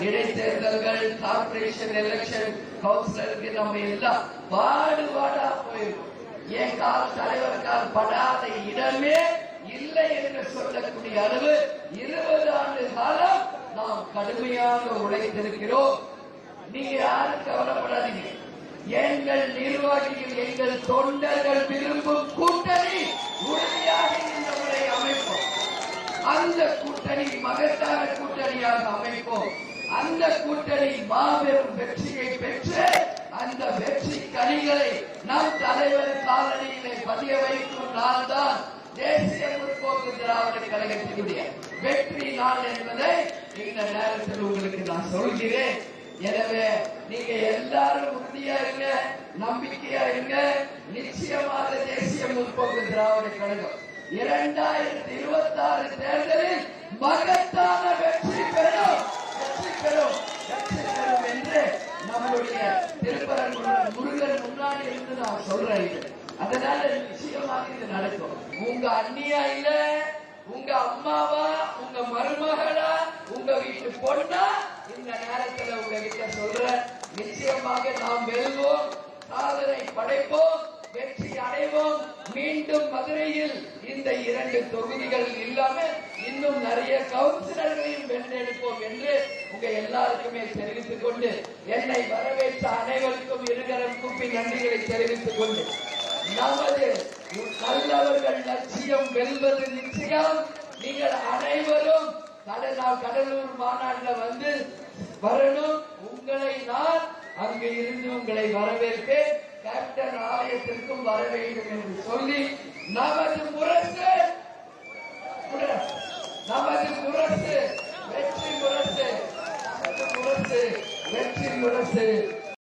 இடைத்தேர்தல்கள், corporation election, கவுன்சிலருக்கு நம்ம எல்லாம் பாடுபாடா போயிடும். என் தலைவருக்கால் படாத இடமே இல்லை என்று சொல்லக்கூடிய அளவு 20 ஆண்டு காலம் நாம் கடுமையாக உழைத்திருக்கிறோம். நீங்க யாரும் கவலைப்படாதீங்க. எங்கள் நிர்வாகிகள், எங்கள் தொண்டர்கள் விரும்பும் கூட்டணி உறுதியாக இந்த முறை அமைப்போம். அந்த கூட்டணி மகத்தான கூட்டணியாக அமைப்போம். அந்த கூட்டணி மாபெரும் வெற்றியை பெற்று அந்த வெற்றி கனிகளை நம் தலைவர் காலனியிலே பதிய வைக்கும் நாள் தான் தேசிய முற்போக்கு திராவிட கழகத்தினுடைய வெற்றி நாள் என்பதை இந்த நேரத்தில் உங்களுக்கு நான் சொல்கிறேன். எனவே நீங்க எல்லாரும் உறுதியா இருங்க, நம்பிக்கையா இருங்க. நிச்சயமாக தேசிய முற்போக்கு திராவிட கழகம் 2026 தேர்தலில் மகத்தான வெற்றி பெறும் என்று நம்முடைய திருப்பரங்குன்றம் முருகன் முன்னாடி இருந்து நான் சொல்றேன். அதனால நிச்சயமாக இது நடக்கும். உங்க அண்ணியா இல்ல, உங்க அம்மாவா, உங்க மருமகளா, உங்க வீட்டு பொண்ணா, இந்த நேரத்தில் உங்ககிட்ட சொல்ற நிச்சயமாக நாம் வெல்வோம், சாதனை படைப்போம், வெற்றி அடைவோம். மீண்டும் மதுரையில் இந்த 2 தொகுதிகள் இல்லாம இன்னும் நிறைய கவுன்சிலர்களையும் வென்றெடுப்போம் என்று உங்க எல்லாருக்குமே தெரிவித்துக் கொண்டு, என்னை வரவேற்ற அனைவருக்கும் இருகரம் கூப்பி நன்றிகளை தெரிவித்துக் கொண்டு, நமது நல்லவர்கள் லட்சியம் வெல்வது நிச்சயம். நீங்கள் அனைவரும் கடலூர் மாநாட்டில் வந்து வரணும். உங்களை நான் அங்கு இருந்து உங்களை வரவேற்பேன். கேப்டன் ஆலயத்திற்கும் வர வேண்டும் என்று சொல்லி நமது முரசு வெற்றி முரசு